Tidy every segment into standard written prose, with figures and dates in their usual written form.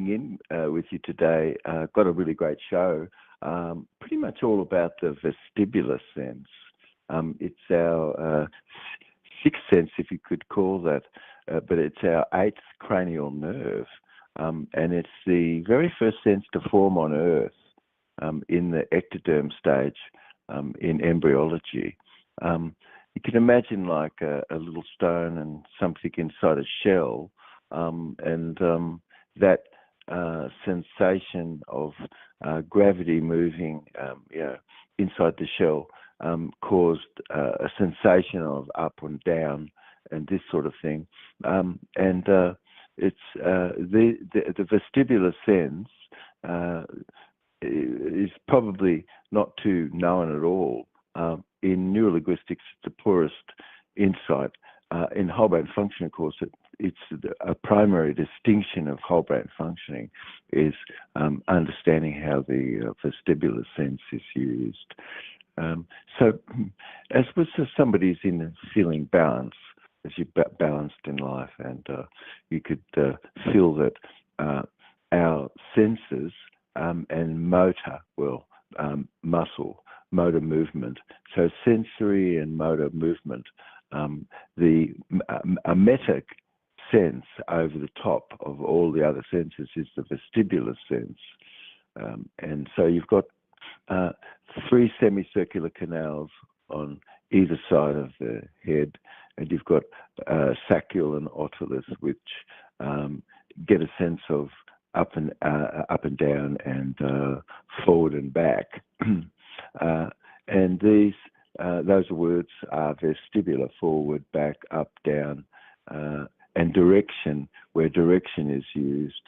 tuning in with you today. Got a really great show, pretty much all about the vestibular sense. It's our sixth sense, if you could call that, but it's our eighth cranial nerve, and it's the very first sense to form on Earth in the ectoderm stage in embryology. You can imagine like a little stone and something inside a shell, and that sensation of gravity moving inside the shell caused a sensation of up and down and this sort of thing. It's the vestibular sense is probably not too known at all. In neurolinguistics, it's the poorest insight. In whole brain function, of course, it's a primary distinction of whole brain functioning is understanding how the vestibular sense is used. So as with somebody's in feeling balance, as you're balanced in life, and you could feel that our senses and motor, muscle, motor movement, so sensory and motor movement, a meta sense over the top of all the other senses is the vestibular sense. And so you've got three semicircular canals on either side of the head, and you've got saccule and otolith, which get a sense of up and down and forward and back. And those words are vestibular: forward, back, up, down, and direction. Where direction is used,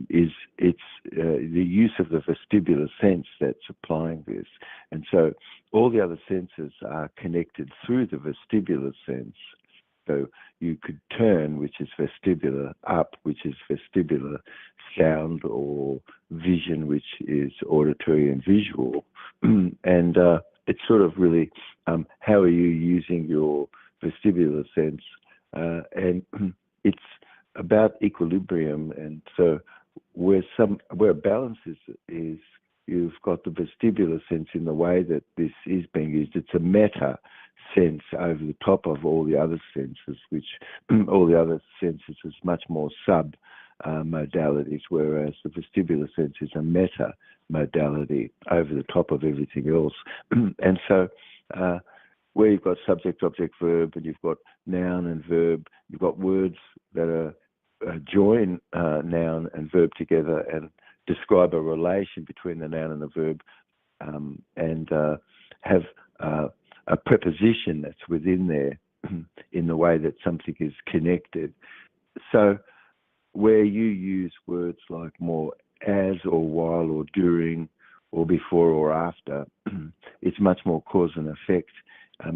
it's the use of the vestibular sense that's applying this. And so all the other senses are connected through the vestibular sense. So you could turn, which is vestibular, up, which is vestibular, sound, or vision, which is auditory and visual. And it's sort of really how are you using your vestibular sense, and it's about equilibrium. And so where balance is you've got the vestibular sense in the way that this is being used. It's a meta sense over the top of all the other senses, which all the other senses is much more sub modalities, whereas the vestibular sense is a meta modality over the top of everything else. And so where you've got subject, object, verb, and you've got noun and verb, you've got words that are join noun and verb together and describe a relation between the noun and the verb, and have a preposition that's within there in the way that something is connected. So where you use words like more as or while or during or before or after, it's much more cause and effect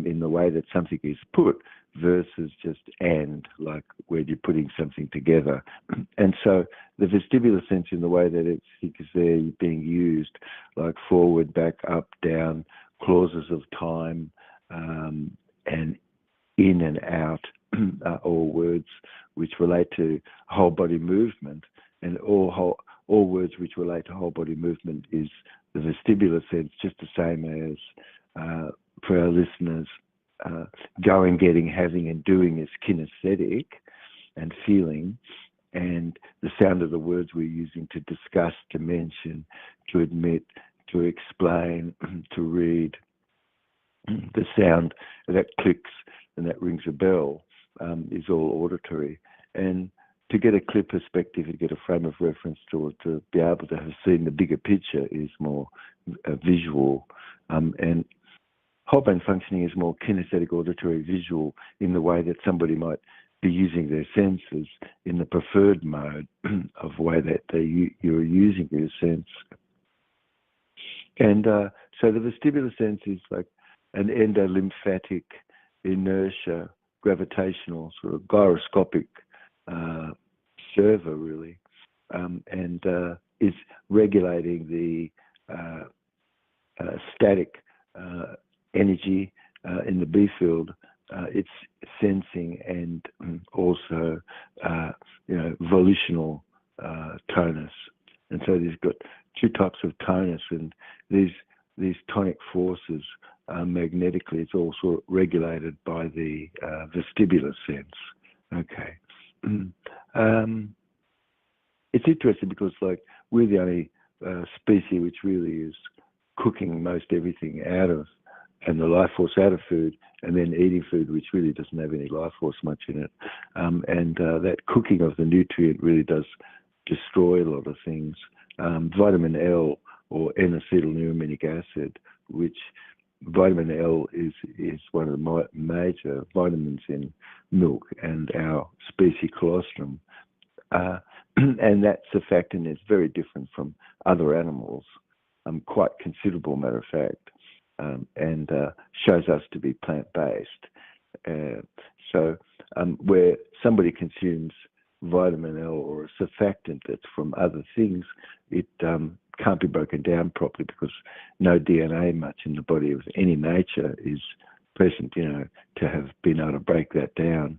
in the way that something is put versus just and, like where you're putting something together. And so the vestibular sense in the way that it's there being used, like forward, back, up, down, clauses of time, and in and out, are all words which relate to whole body movement, and all words which relate to whole body movement is the vestibular sense, just the same as for our listeners, going, getting, having, and doing is kinesthetic and feeling, and the sound of the words we're using to discuss, to mention, to admit, to explain, to read, the sound that clicks and that rings a bell is all auditory. And to get a clear perspective, to get a frame of reference to be able to have seen the bigger picture is more visual. And whole brain functioning is more kinesthetic, auditory, visual in the way that somebody might be using their senses in the preferred mode of way that you're using your sense. And so the vestibular sense is like an endolymphatic inertia, gravitational, sort of gyroscopic server, really, and is regulating the static energy in the B field. It's sensing and also, volitional tonus And so there's got two types of tonus, and these tonic forces magnetically, it's all sort of regulated by the vestibular sense. Okay. It's interesting because, like, we're the only species which really is cooking most everything out of, and the life force out of food, and then eating food which really doesn't have any life force much in it. And that cooking of the nutrient really does destroy a lot of things. Vitamin L, or N-acetylneuraminic acid, which vitamin L is one of the major vitamins in milk and our species colostrum. And that surfactant is very different from other animals, quite considerable, matter of fact, and shows us to be plant-based. So where somebody consumes vitamin L or a surfactant that's from other things, it can't be broken down properly because no DNA much in the body of any nature is present, to have been able to break that down.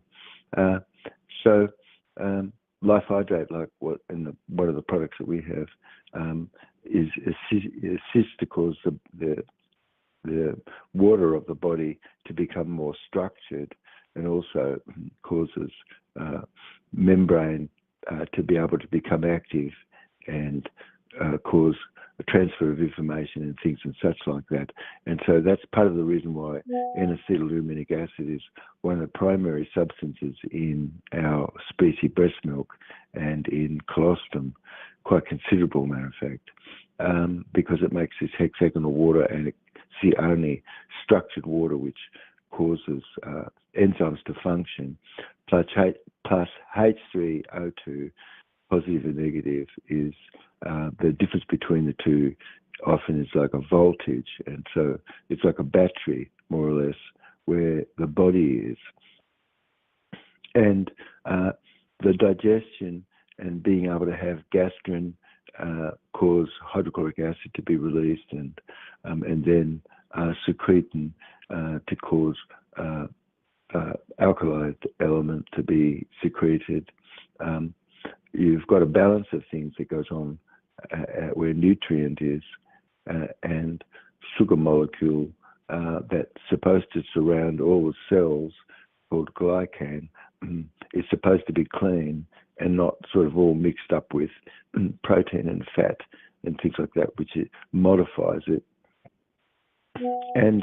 So Life Hydrate, like one of the products that we have, assists to cause the water of the body to become more structured, and also causes membrane to be able to become active and cause a transfer of information and things and such like that. And so that's part of the reason why N-acetylneuraminic acid is one of the primary substances in our species breast milk and in colostrum, quite considerable, matter of fact, because it makes this hexagonal water, and it's the only structured water which causes enzymes to function, plus H3O2, positive and negative, is the difference between the two often is like a voltage, and so it's like a battery, more or less, where the body is. And the digestion and being able to have gastrin cause hydrochloric acid to be released, and then secretin to cause alkali element to be secreted. You've got a balance of things that goes on where nutrient is, and sugar molecule that's supposed to surround all the cells, called glycan, is supposed to be clean and not sort of all mixed up with protein and fat and things like that, which it modifies it. And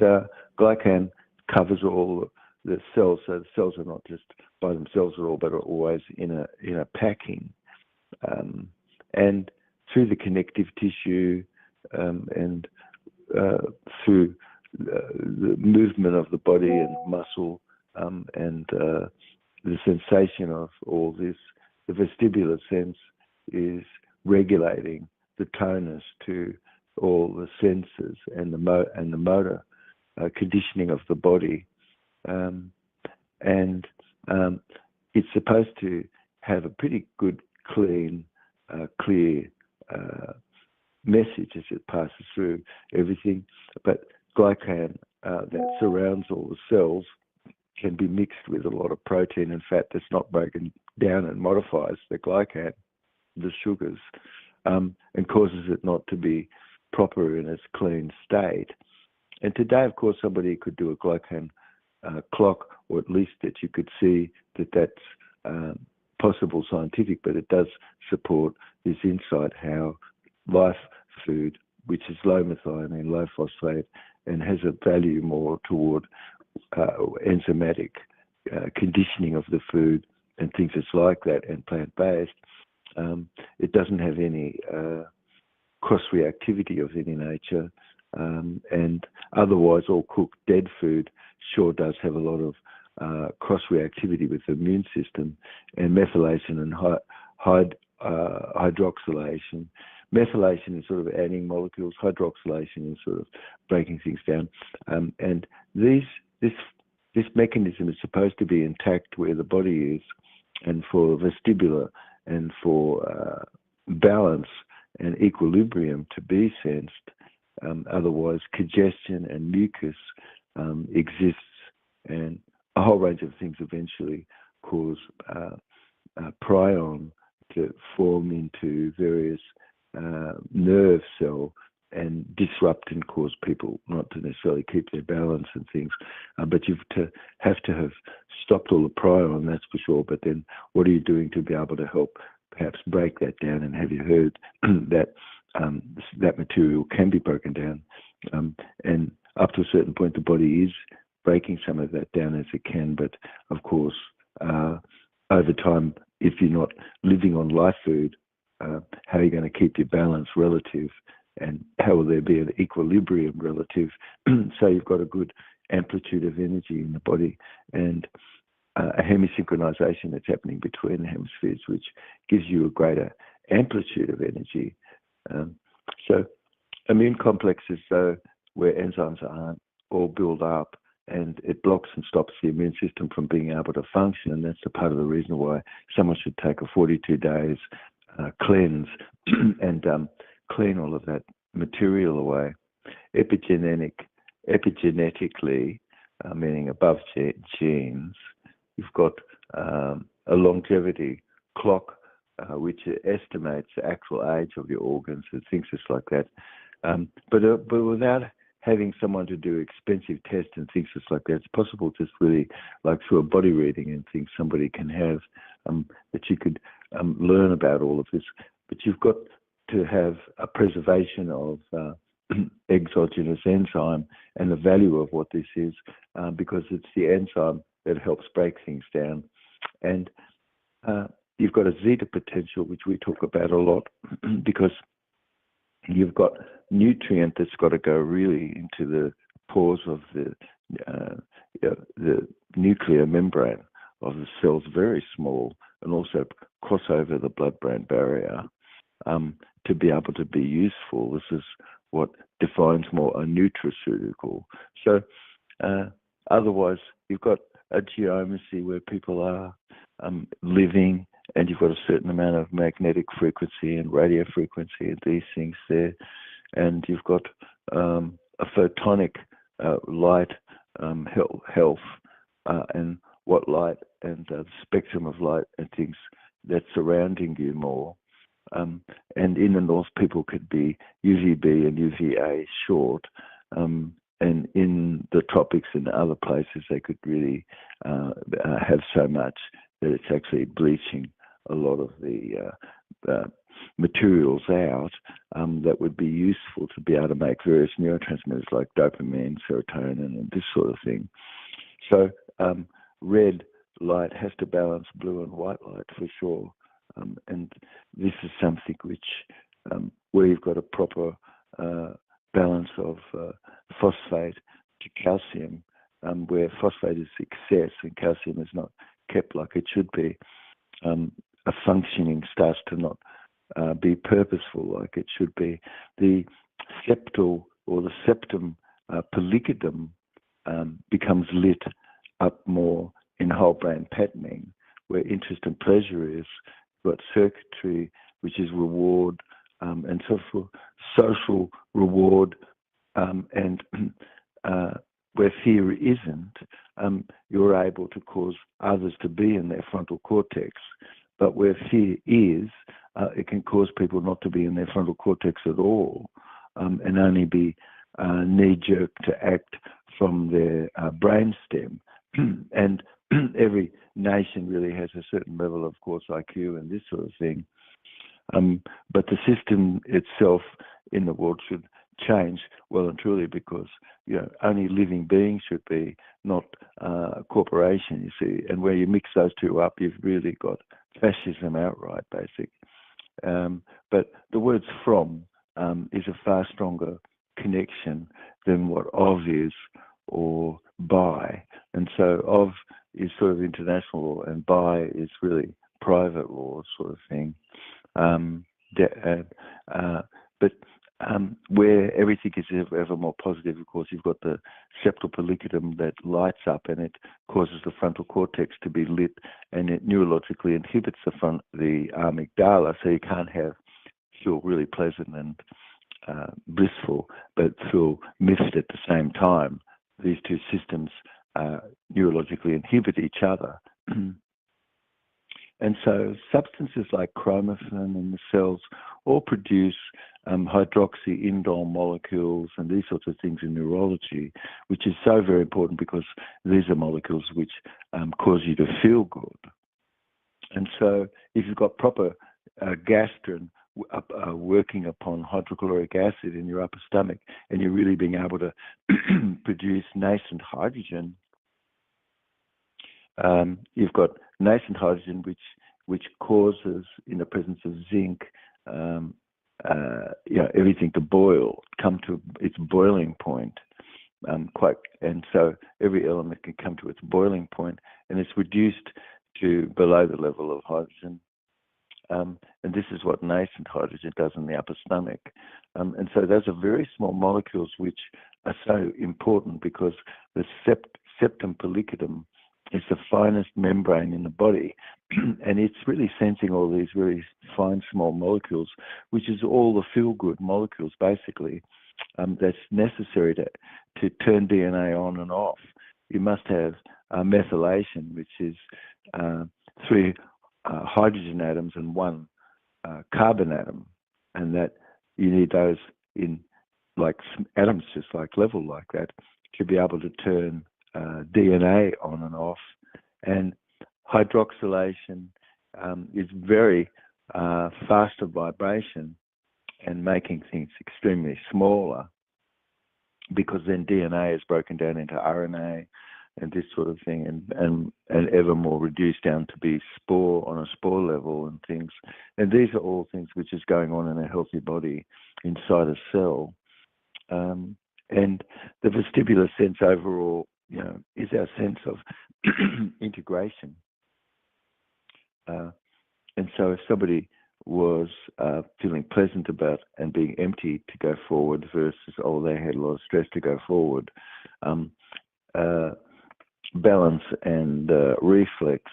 glycan covers all the cells, so the cells are not just by themselves at all, but are always in a packing. And through the connective tissue and through the movement of the body and muscle and the sensation of all this, the vestibular sense is regulating the tonus to all the senses and the motor conditioning of the body. And it's supposed to have a pretty good, clean, clear message as it passes through everything. But glycan that surrounds all the cells can be mixed with a lot of protein and fat that's not broken down and modifies the glycan, the sugars, and causes it not to be proper in its clean state. And today, of course, somebody could do a glycan clock, or at least that you could see that that's possible scientific, but it does support this insight how life food, which is low methionine, low phosphate, and has a value more toward enzymatic conditioning of the food and things that's like that, and plant-based, it doesn't have any cross-reactivity of any nature, and otherwise all cooked dead food sure does have a lot of cross-reactivity with the immune system, and methylation and hydroxylation. Methylation is sort of adding molecules, hydroxylation is sort of breaking things down, and this mechanism is supposed to be intact where the body is, and for vestibular and for balance and equilibrium to be sensed. Otherwise, congestion and mucus exists, and a whole range of things eventually cause prion to form into various nerve cell and disrupt and cause people not to necessarily keep their balance and things. But you have to have stopped all the prion, that's for sure. But then what are you doing to be able to help perhaps break that down? And have you heard that that material can be broken down? And up to a certain point, the body is breaking some of that down as it can. But of course, over time, if you're not living on life food, how are you going to keep your balance relative? And how will there be an equilibrium relative? So you've got a good amplitude of energy in the body and a hemisynchronization that's happening between the hemispheres, which gives you a greater amplitude of energy. So immune complexes, though, where enzymes aren't, all build up, and it blocks and stops the immune system from being able to function. And that's a part of the reason why someone should take a 42 days cleanse and clean all of that material away. Epigenetically, meaning above genes, you've got a longevity clock which estimates the actual age of your organs and things just like that. But without having someone to do expensive tests and things just like that, it's possible just really like through a body reading and things somebody can have that you could learn about all of this. But you've got to have a preservation of exogenous enzyme and the value of what this is, because it's the enzyme that helps break things down. And you've got a zeta potential, which we talk about a lot, because you've got nutrient that's got to go really into the pores of the nuclear membrane of the cells, very small, and also cross over the blood-brain barrier to be able to be useful. This is what defines more a nutraceutical. So otherwise, you've got a geometry where people are living, and you've got a certain amount of magnetic frequency and radio frequency and these things there. And you've got a photonic light health and what light and the spectrum of light and things that's surrounding you more. And in the north, people could be UVB and UVA short. And in the tropics and other places, they could really have so much that it's actually bleaching a lot of the materials out that would be useful to be able to make various neurotransmitters like dopamine, serotonin, and this sort of thing. So red light has to balance blue and white light for sure. And this is something which, where you've got a proper balance of phosphate to calcium, where phosphate is excess and calcium is not kept like it should be, a functioning starts to not be purposeful like it should be. The septal or the septum pellicidum becomes lit up more in whole brain patterning, where interest and pleasure is. You've got circuitry, which is reward and so forth, social reward, and where fear isn't, you're able to cause others to be in their frontal cortex. But where fear is, it can cause people not to be in their frontal cortex at all, and only be knee-jerk to act from their brainstem. And every nation really has a certain level of, course, IQ and this sort of thing. But the system itself in the world should change well and truly, because only living beings should be, not a corporation, you see. And where you mix those two up, you've really got fascism outright, basic. But the words from is a far stronger connection than what of is or by. And so of is sort of international law, and by is really private law sort of thing. But where everything is ever more positive, of course, you've got the septal pellicidum that lights up, and it causes the frontal cortex to be lit, and it neurologically inhibits the amygdala, so you can't feel really pleasant and blissful, but feel miffed at the same time. These two systems neurologically inhibit each other. And so substances like chromatin in the cells all produce hydroxyindole molecules and these sorts of things in neurology, which is so very important because these are molecules which cause you to feel good. And so if you've got proper gastrin working upon hydrochloric acid in your upper stomach and you're really being able to produce nascent hydrogen, you've got nascent hydrogen which causes, in the presence of zinc, everything to boil, come to its boiling point. And so every element can come to its boiling point, and it's reduced to below the level of hydrogen. And this is what nascent hydrogen does in the upper stomach. And so those are very small molecules which are so important because the septum pellicum is the finest membrane in the body, and it's really sensing all these very fine small molecules, which is all the feel-good molecules basically that's necessary to turn DNA on and off. You must have methylation, which is 3 hydrogen atoms and 1 carbon atom, and that you need those in like atoms just like level like that to be able to turn DNA on and off. And hydroxylation is very faster vibration and making things extremely smaller, because then DNA is broken down into RNA and this sort of thing, and ever more reduced down to be spore on a spore level and things. And these are all things which is going on in a healthy body inside a cell. And the vestibular sense overall, is our sense of integration. And so if somebody was feeling pleasant about and being empty to go forward versus, they had a lot of stress to go forward, balance and reflex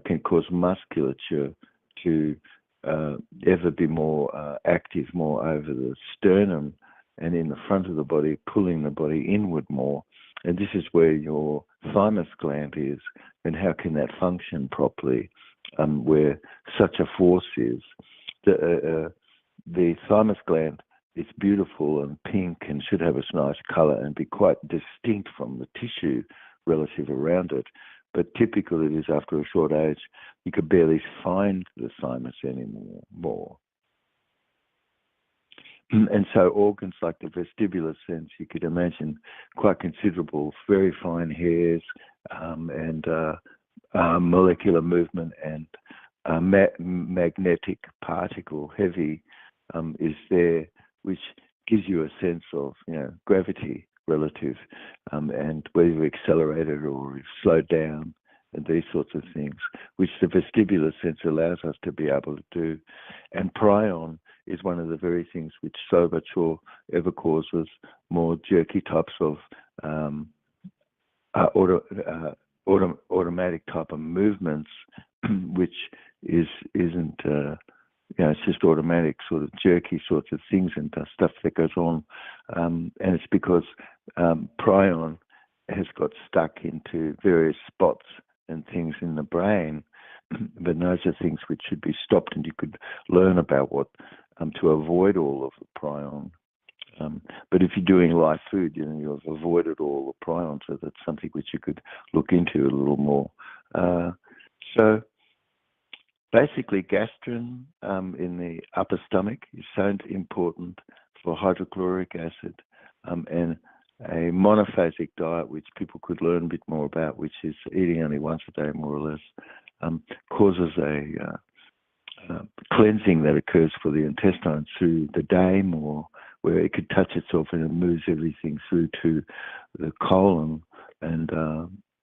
can cause musculature to ever be more active, more over the sternum and in the front of the body, pulling the body inward more. And this is where your thymus gland is, and how can that function properly where such a force is. The thymus gland is beautiful and pink and should have a nice color and be quite distinct from the tissue relative around it. But typically it is after a short age, you could barely find the thymus anymore. And so organs like the vestibular sense, you could imagine quite considerable, very fine hairs and molecular movement and magnetic particle, heavy, is there, which gives you a sense of gravity relative and whether you accelerated or you've slowed down and these sorts of things, which the vestibular sense allows us to be able to do. And prion is one of the very things which so much ever causes more jerky types of automatic type of movements, which isn't it's just automatic sort of jerky sorts of things and stuff that goes on, and it's because prion has got stuck into various spots and things in the brain. But those are things which should be stopped, and you could learn about what to avoid all of the prion. But if you're doing live food, you've avoided all the prion, so that's something which you could look into a little more. So basically, gastrin in the upper stomach is so important for hydrochloric acid, and a monophasic diet, which people could learn a bit more about, which is eating only once a day, more or less, causes a cleansing that occurs for the intestine through the day more, where it could touch itself and it moves everything through to the colon and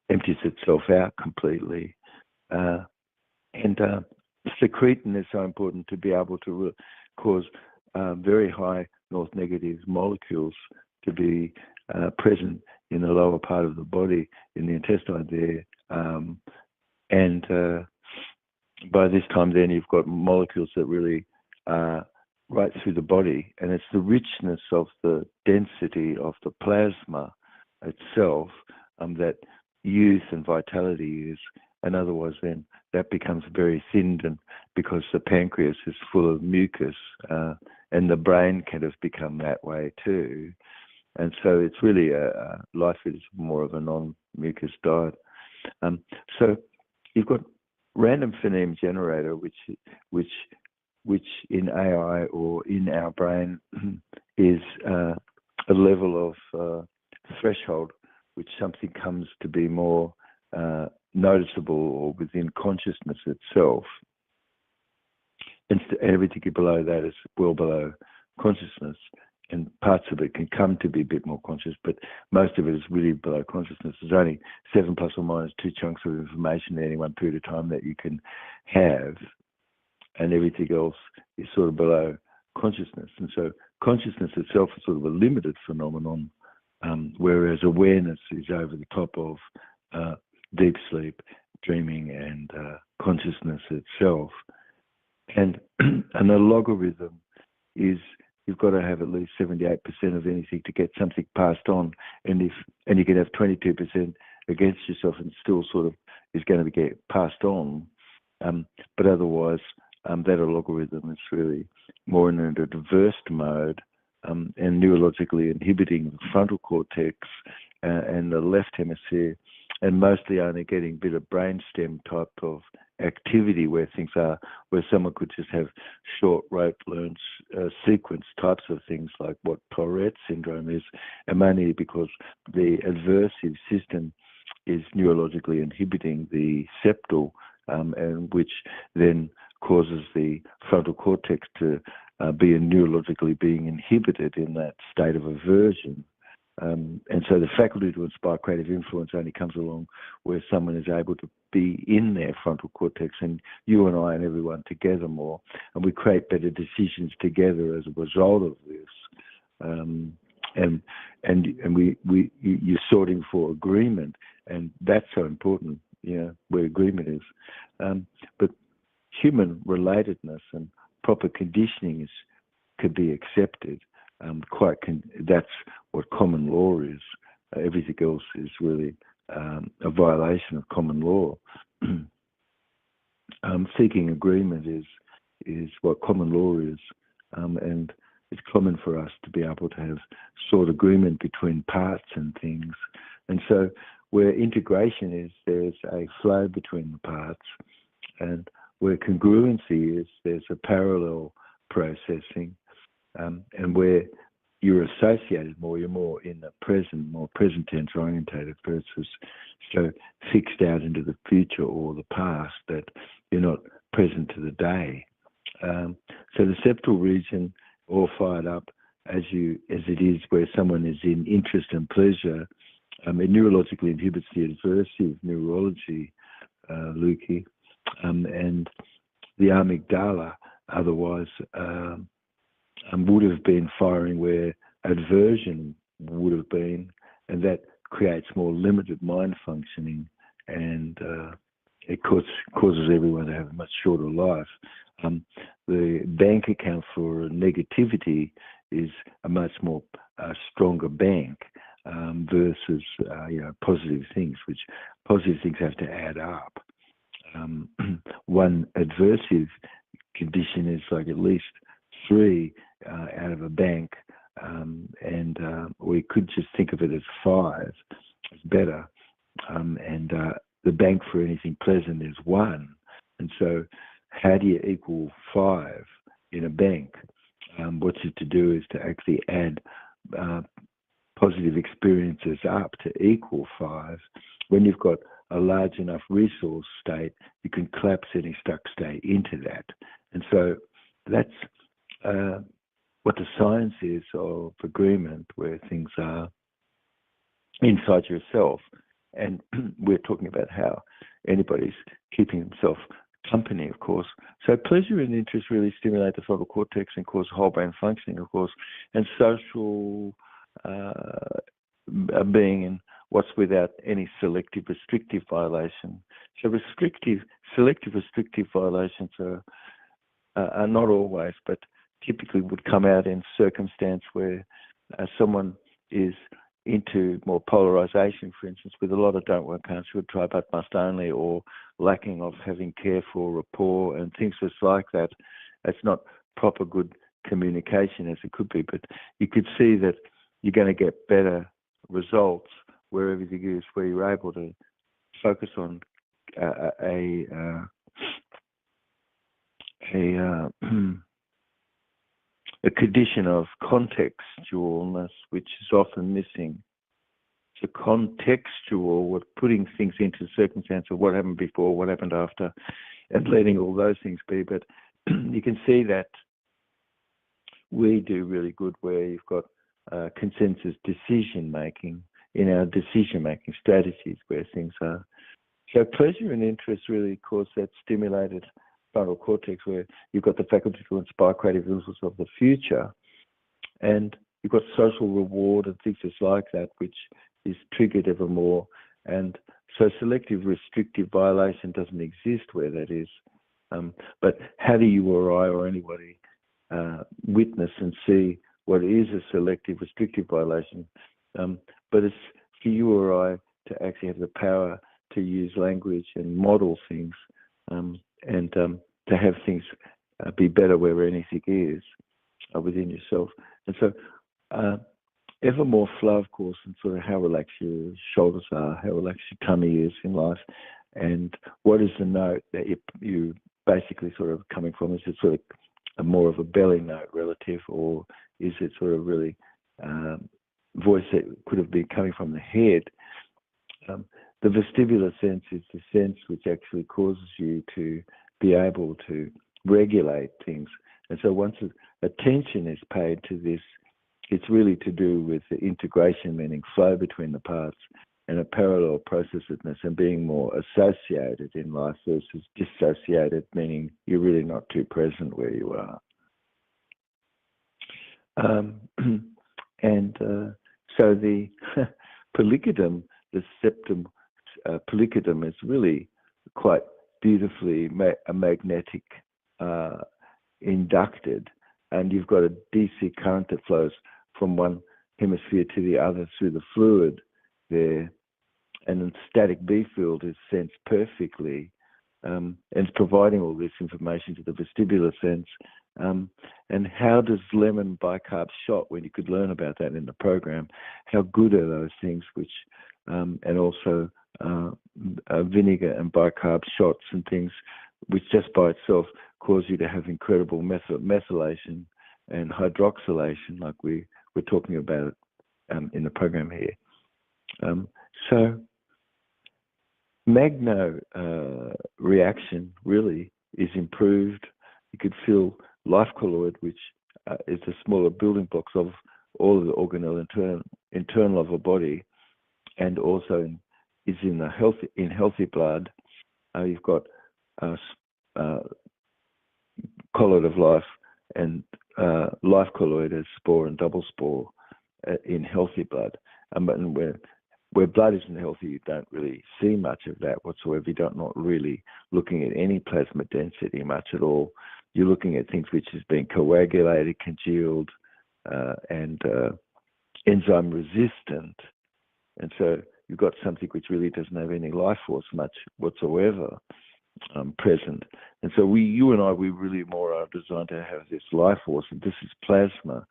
empties itself out completely. And secretin is so important to be able to cause very high north negative molecules to be present in the lower part of the body, in the intestine there. And by this time then you've got molecules that really right through the body, and it's the richness of the density of the plasma itself that youth and vitality is, and otherwise then that becomes very thinned, and because the pancreas is full of mucus, and the brain can have become that way too. And so it's really life is more of a non-mucus diet. So you've got random phoneme generator, which in AI or in our brain is a level of threshold, which something comes to be more noticeable or within consciousness itself. And everything below that is well below consciousness, and parts of it can come to be a bit more conscious, but most of it is really below consciousness. There's only 7 plus or minus 2 chunks of information at any one period of time that you can have, and everything else is sort of below consciousness. And so consciousness itself is sort of a limited phenomenon, whereas awareness is over the top of deep sleep, dreaming, and consciousness itself. And a logarithm is, you've got to have at least 78% of anything to get something passed on, and you can have 22% against yourself and still sort of is going to get passed on. But otherwise, that a logarithm is really more in a diverse mode, and neurologically inhibiting the frontal cortex and the left hemisphere, and mostly only getting a bit of brainstem type of activity where things are, where someone could just have short rote learned sequence types of things like what Tourette syndrome is, and mainly because the aversive system is neurologically inhibiting the septal, and which then causes the frontal cortex to be neurologically being inhibited in that state of aversion. And so the faculty to inspire creative influence only comes along where someone is able to be in their frontal cortex, and you and I and everyone together more, and we create better decisions together as a result of this. And you're sorting for agreement, and that's so important, where agreement is. But human relatedness and proper conditioning could be accepted. That's what common law is. Everything else is really a violation of common law. Seeking agreement is what common law is, and it's common for us to be able to have sought agreement between parts and things. And so where integration is, there's a flow between the parts, and where congruency is, there's a parallel processing. And where you're associated more, you're more in the present, more present tense orientated versus so fixed out into the future or the past that you're not present to the day. So the septal region, all fired up as it is where someone is in interest and pleasure, it neurologically inhibits the aversive neurology, Lukey, and the amygdala otherwise would have been firing where aversion would have been, and that creates more limited mind functioning, and it causes everyone to have a much shorter life. The bank account for negativity is a much more stronger bank versus positive things, which positive things have to add up. One adversive condition is like at least 3 out of a bank, and we could just think of it as 5. It's better, and the bank for anything pleasant is 1. And so how do you equal 5 in a bank? What you have to do is to actually add positive experiences up to equal 5. When you've got a large enough resource state, you can collapse any stuck state into that. And so that's what the science is of agreement, where things are inside yourself. And we're talking about how anybody's keeping himself company, of course. So pleasure and interest really stimulate the frontal cortex and cause whole brain functioning, of course, and social being and what's without any selective restrictive violation. So selective restrictive violations are not always, but typically would come out in circumstance where someone is into more polarization, for instance, with a lot of don't want, can't, should, try, but must only, or lacking of having careful rapport and things just like that. It's not proper good communication as it could be, but you could see that you're going to get better results where everything is, where you're able to focus on a condition of contextualness, which is often missing. So contextual, with putting things into circumstance of what happened before, what happened after, and letting all those things be. But you can see that we do really good where you've got consensus decision-making in our decision-making strategies, where things are. So pleasure and interest really cause that stimulated frontal cortex, where you've got the faculty to inspire creative impulses of the future, and you've got social reward and things just like that, which is triggered ever more. And so selective restrictive violation doesn't exist where that is. But how do you or I or anybody witness and see what is a selective restrictive violation? But it's for you or I to actually have the power to use language and model things, and to have things be better wherever anything is within yourself. And so ever more flow, of course, and sort of how relaxed your shoulders are, how relaxed your tummy is in life, and what is the note that you basically sort of coming from? Is it sort of more of a belly note relative, or is it sort of really voice that could have been coming from the head? The vestibular sense is the sense which actually causes you to be able to regulate things. And so once attention is paid to this, it's really to do with the integration, meaning flow between the parts, and a parallel processedness and being more associated in life versus dissociated, meaning you're really not too present where you are. So the palicidum, the septum palicidum, is really quite beautifully magnetic inducted, and you've got a DC current that flows from one hemisphere to the other through the fluid there, and a static B field is sensed perfectly, and it's providing all this information to the vestibular sense. And how does lemon bicarb shot, when you could learn about that in the program, how good are those things, which and also vinegar and bicarb shots and things, which just by itself cause you to have incredible methylation and hydroxylation, like we're talking about in the program here. So magno reaction really is improved. You could feel life colloid, which is the smaller building blocks of all of the organelle internal of a body, and also is in healthy blood. You've got colloid of life and life colloid as spore and double spore in healthy blood. But where blood isn't healthy, you don't really see much of that whatsoever. You're not really looking at any plasma density much at all. You're looking at things which has been coagulated, congealed, and enzyme resistant. And so you've got something which really doesn't have any life force much whatsoever present. And so you and I, we really more are designed to have this life force, and this is plasma.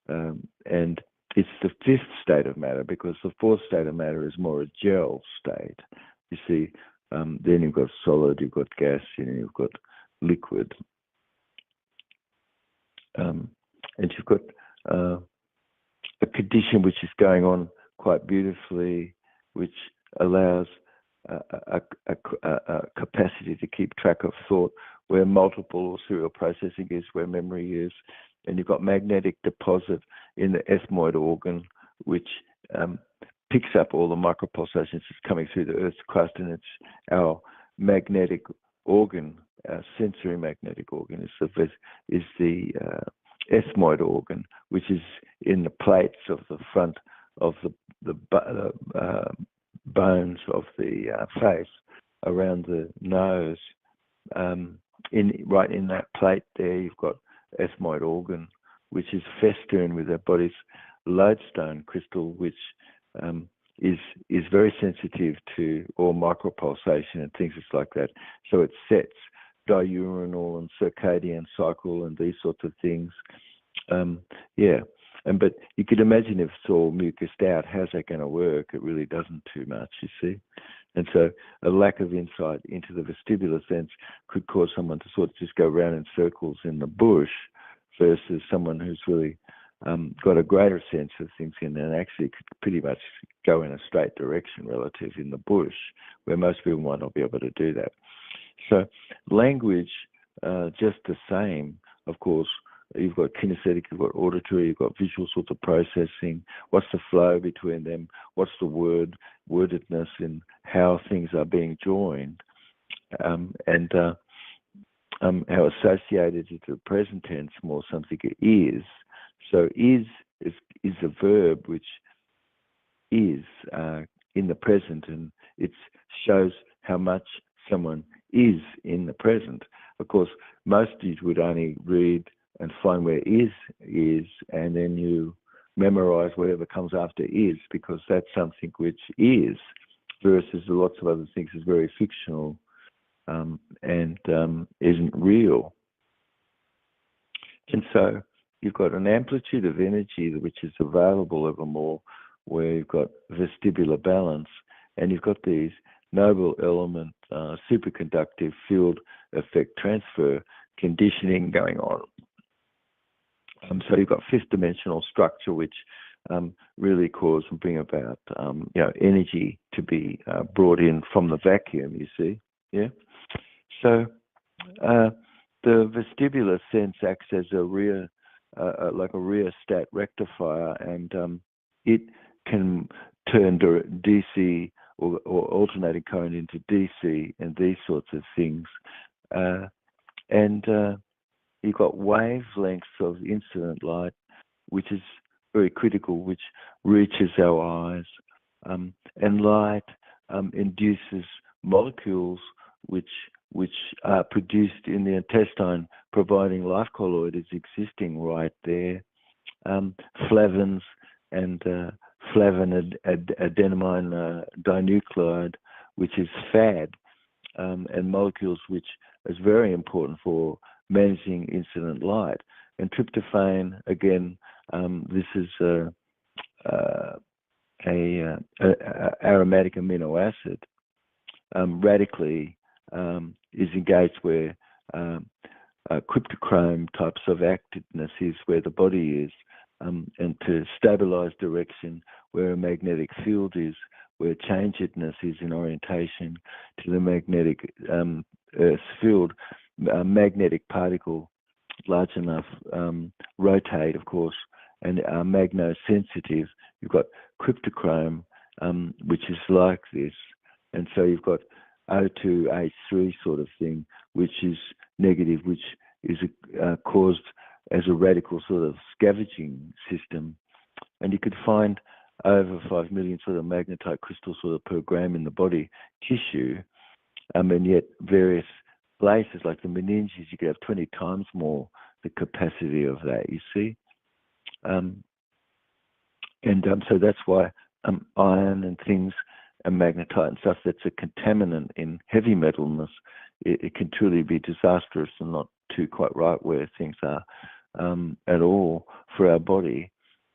And it's the fifth state of matter, because the fourth state of matter is more a gel state. You see, then you've got solid, you've got gas, you've got liquid. And you've got a condition which is going on quite beautifully, which allows a capacity to keep track of thought, where multiple or serial processing is, where memory is. And you've got magnetic deposit in the ethmoid organ, which picks up all the micropulsations that's coming through the Earth's crust, and it's our magnetic organ, our sensory magnetic organ is the ethmoid organ, which is in the plates of the front of the bones of the face, around the nose. Right in that plate there, you've got ethmoid organ, which is festooned with our body's lodestone crystal, which is very sensitive to all micropulsation and things like that. So it sets diurnal and circadian cycle and these sorts of things. But you could imagine if it's all mucused out, how's that going to work? It really doesn't too much, you see. And so a lack of insight into the vestibular sense could cause someone to sort of just go around in circles in the bush versus someone who's really got a greater sense of things and actually could pretty much go in a straight direction relative in the bush, where most people might not be able to do that. So language, just the same, of course. You've got kinesthetic, you've got auditory, you've got visual sorts of processing. What's the flow between them? What's the wordedness in how things are being joined? And how associated to the present tense more something is. So is a verb which is in the present, and it shows how much someone is in the present. Of course, most of you would only read and find where is, and then you memorize whatever comes after is, because that's something which is, versus lots of other things is very fictional and isn't real. And so you've got an amplitude of energy which is available evermore, where you've got vestibular balance, and you've got these noble element superconductive field effect transfer conditioning going on. So you've got fifth dimensional structure, which really cause and bring about energy to be brought in from the vacuum, you see. Yeah. So the vestibular sense acts as a like a rheostat rectifier, and it can turn DC or alternating current into DC and these sorts of things. You've got wavelengths of incident light, which is very critical, which reaches our eyes. And light induces molecules which are produced in the intestine, providing life colloid is existing right there. Flavins and flavin adenamine dinucleotide, which is FAD, and molecules which is very important for managing incident light. And tryptophan, again, this is a aromatic amino acid, radically is engaged where cryptochrome types of activeness is where the body is, and to stabilize direction where a magnetic field is, where changedness is in orientation to the magnetic Earth's field. A magnetic particle large enough rotate, of course, and are magnosensitive. You've got cryptochrome, which is like this, and so you've got O2H3 sort of thing, which is negative, which is caused as a radical sort of scavenging system. And you could find over 5 million sort of magnetite crystals sort of per gram in the body tissue, and yet various places like the meninges, you could have 20 times more the capacity of that, you see. So that's why iron and things and magnetite and stuff that's a contaminant in heavy metalness, it can truly be disastrous and not too quite right where things are at all for our body.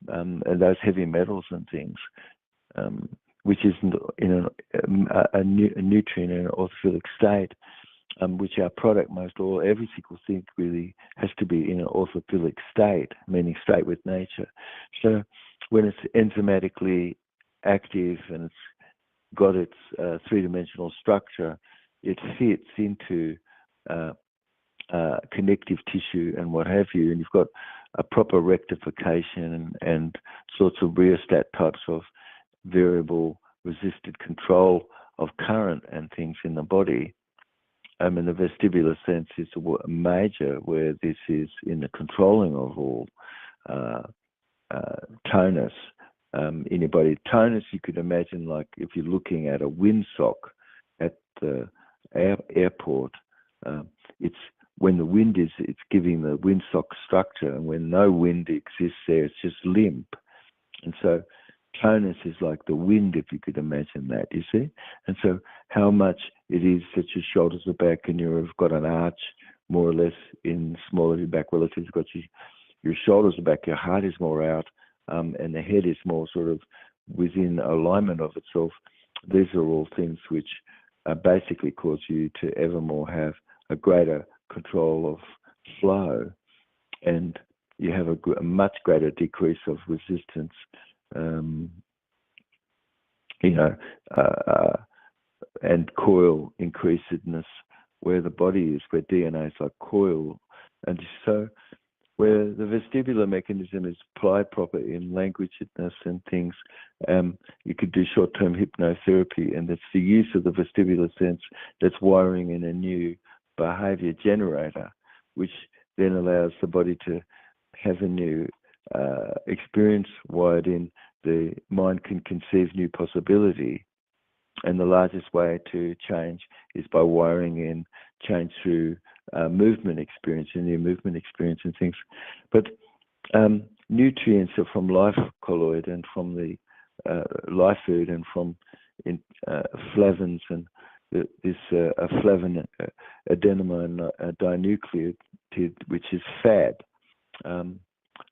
And those heavy metals and things, which is in a nutrient in an orthophilic state, which our product, every single thing really has to be in an orthophilic state, meaning straight with nature. So when it's enzymatically active and it's got its three-dimensional structure, it fits into connective tissue and what have you, and you've got a proper rectification and sorts of rheostat types of variable resisted control of current and things in the body. And the vestibular sense is a major where this is in the controlling of all tonus in your body. Tonus, you could imagine like if you're looking at a windsock at the airport, it's when the wind is, it's giving the windsock structure, and when no wind exists there, it's just limp. And so tonus is like the wind, if you could imagine that, you see? And so how much it is that your shoulders are back and you've got an arch more or less in small of your back relative. You've got your shoulders are back, your heart is more out, and the head is more sort of within alignment of itself. These are all things which basically cause you to ever more have a greater control of flow, and you have a much greater decrease of resistance. And coil increasedness, where the body is, where DNA is like coil. And so where the vestibular mechanism is applied properly in languageness and things, you could do short-term hypnotherapy, and it's the use of the vestibular sense that's wiring in a new behavior generator, which then allows the body to have a new experience wired in. The mind can conceive new possibility, and the largest way to change is by wiring in change through movement experience and new movement experience and things. But nutrients are from life colloid and from the life food and from flavins and this flavin adenine dinucleotide, which is fat.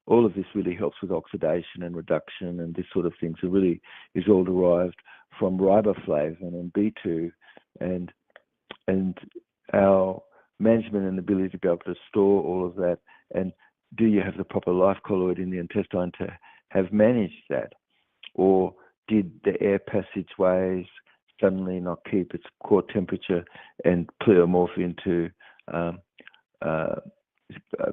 All of this really helps with oxidation and reduction and this sort of thing. So really is all derived from riboflavin and B2, and our management and ability to be able to store all of that. And do you have the proper life colloid in the intestine to have managed that? Or did the air passageways suddenly not keep its core temperature and pleomorph into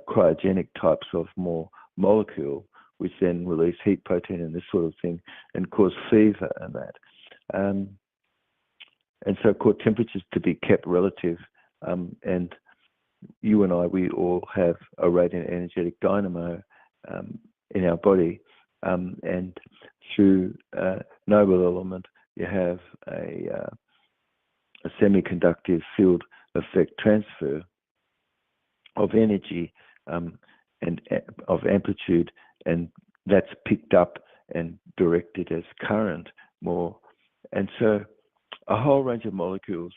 cryogenic types of more molecule, which then release heat protein and this sort of thing and cause fever and that. And so core temperatures to be kept relative. And you and I, we all have a radiant energetic dynamo in our body. And through noble element, you have a semiconductive field effect transfer of energy and of amplitude, and that's picked up and directed as current more. And so a whole range of molecules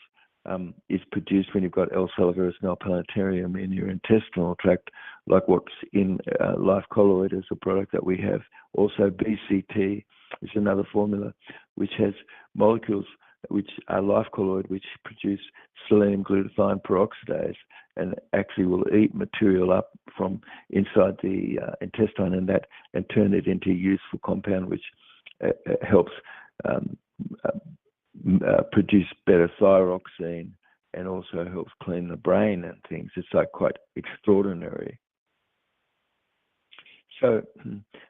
is produced when you've got L. salivarius and L. planetarium in your intestinal tract, like what's in life colloid as a product that we have. Also BCT is another formula which has molecules which are life colloid, which produce selenium glutathione peroxidase, and actually will eat material up from inside the intestine and turn it into a useful compound which helps produce better thyroxine and also helps clean the brain and things. It's like quite extraordinary. So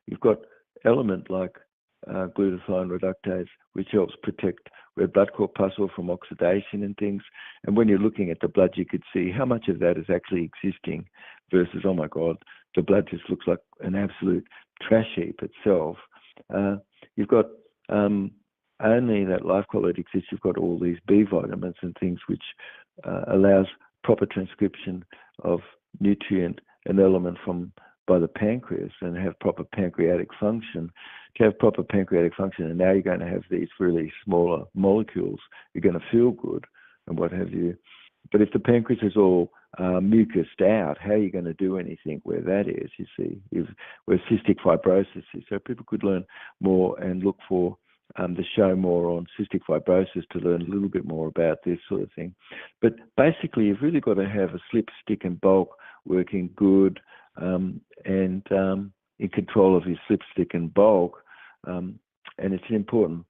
you've got element like glutathione reductase, which helps protect red blood corpuscle from oxidation and things. And when you're looking at the blood, you could see how much of that is actually existing versus, oh my God, the blood just looks like an absolute trash heap itself. You've got only that life colloid exists. You've got all these B vitamins and things which allows proper transcription of nutrient and element by the pancreas and have proper pancreatic function. To have proper pancreatic function, and now you're going to have these really smaller molecules, you're going to feel good and what have you. But if the pancreas is all mucused out, how are you going to do anything where that is, you see, where cystic fibrosis is. So people could learn more and look for the show more on cystic fibrosis to learn a little bit more about this sort of thing. But basically, you've really got to have a slip, stick and bulk working good and in control of your slip, stick and bulk. And it's an important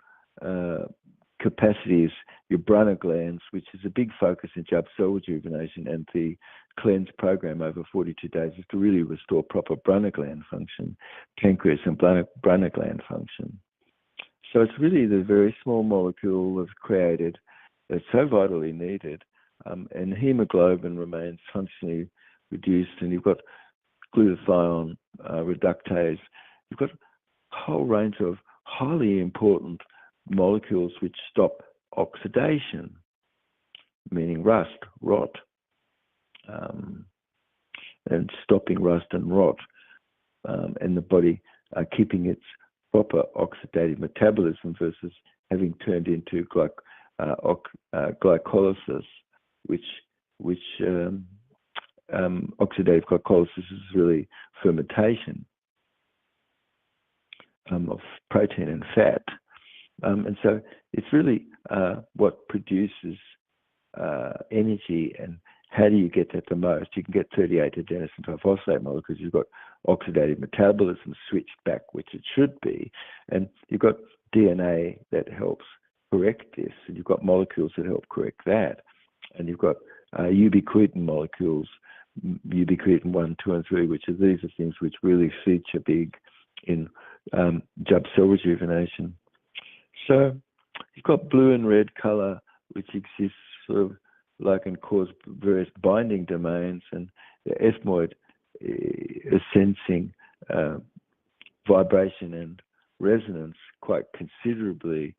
capacity is your Brunner glands, which is a big focus in Jubb cell rejuvenation, and the cleanse program over 42 days is to really restore proper Brunner gland function, pancreas and Brunner gland function. So it's really the very small molecule that's created that's so vitally needed, and hemoglobin remains functionally reduced, and you've got glutathione reductase. You've got a whole range of highly important molecules which stop oxidation, meaning rust, rot, and stopping rust and rot, and the body keeping its proper oxidative metabolism versus having turned into glycolysis, which oxidative glycolysis is really fermentation of protein and fat. And so it's really what produces energy, and how do you get that the most? You can get 38 adenosine triphosphate molecules. You've got oxidative metabolism switched back, which it should be, and you've got DNA that helps correct this, and you've got molecules that help correct that, and you've got ubiquitin molecules, ubiquitin 1, 2, and 3, these are things which really feature big in Jubb cell rejuvenation. So you've got blue and red color, which exists sort of like and cause various binding domains, and the ethmoid is sensing vibration and resonance quite considerably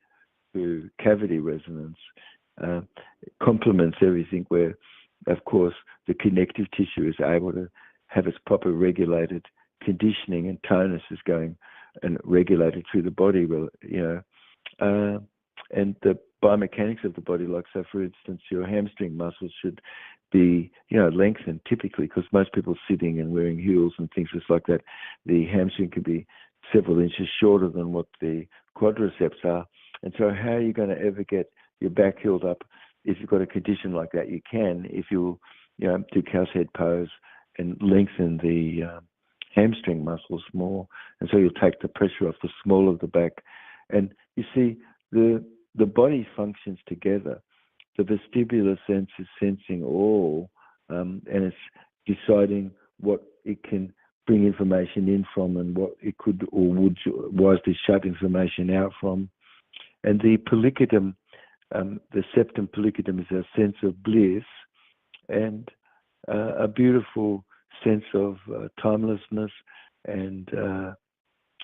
through cavity resonance. It complements everything where, of course, the connective tissue is able to have its proper regulated conditioning, and tonus is going and regulated through the body, and the biomechanics of the body, like, so for instance, your hamstring muscles should be, lengthened typically, because most people sitting and wearing heels and things just like that, the hamstring can be several inches shorter than what the quadriceps are. And so how are you going to ever get your back healed up if you've got a condition like that? You can if you, do cow's head pose and lengthen the hamstring muscles more, and so you'll take the pressure off the small of the back. And you see, the body functions together. The vestibular sense is sensing all, and it's deciding what it can bring information in from, and what it could or would wisely shut information out from. And the pollicidum, the septum pollicidum, is a sense of bliss and a beautiful sense of timelessness and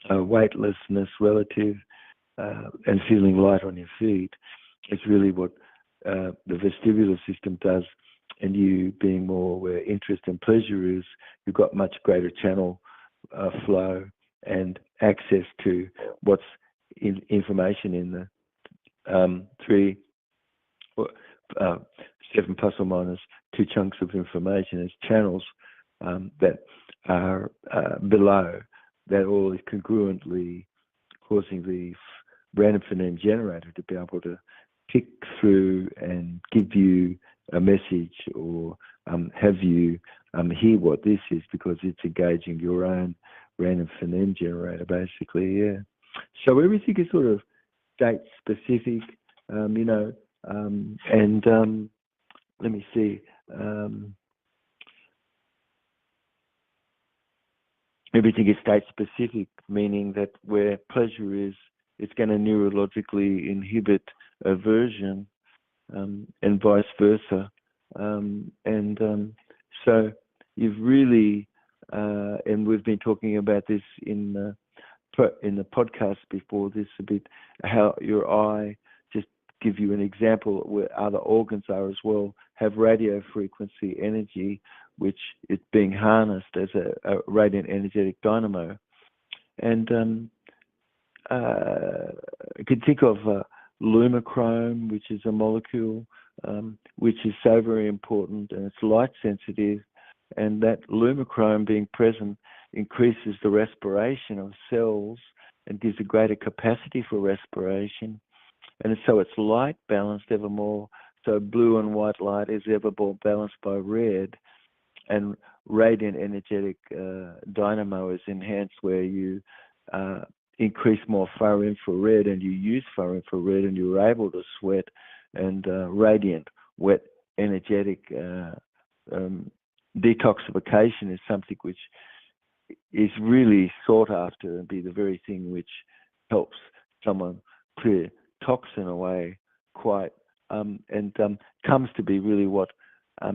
weightlessness relative, and feeling light on your feet. It's really what the vestibular system does. And you being more where interest and pleasure is, you've got much greater channel flow and access to what's information in the 7 plus or minus 2 chunks of information as channels that are below, that all is congruently causing the random phoneme generator to be able to pick through and give you a message, or have you hear what this is, because it's engaging your own random phoneme generator, basically, yeah. So everything is sort of date specific, and let me see. Everything is state specific, meaning that where pleasure is, it's going to neurologically inhibit aversion, and vice versa. So you've really, and we've been talking about this in the podcast before this a bit, how your eye, just give you an example where other organs are as well, have radio frequency energy, which is being harnessed as a radiant energetic dynamo. And you can think of lumichrome, which is a molecule which is so very important, and it's light sensitive, and that lumichrome being present increases the respiration of cells and gives a greater capacity for respiration. And so it's light balanced ever more, so blue and white light is ever more balanced by red, and radiant energetic dynamo is enhanced where you increase more far infrared, and you use far infrared, and you're able to sweat, and radiant wet energetic detoxification is something which is really sought after, and be the very thing which helps someone clear toxin away quite, and comes to be really what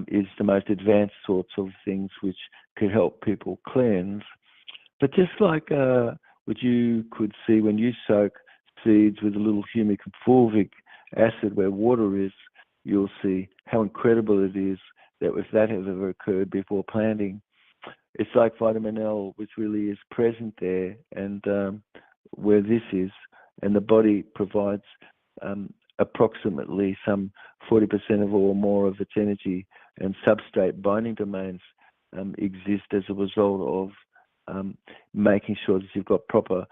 is the most advanced sorts of things which could help people cleanse. But just like what you could see when you soak seeds with a little humic fulvic acid where water is, you'll see how incredible it is that if that has ever occurred before planting. It's like vitamin L, which really is present there, and where this is, and the body provides approximately some 40% of or more of its energy, and substrate binding domains exist as a result of making sure that you've got proper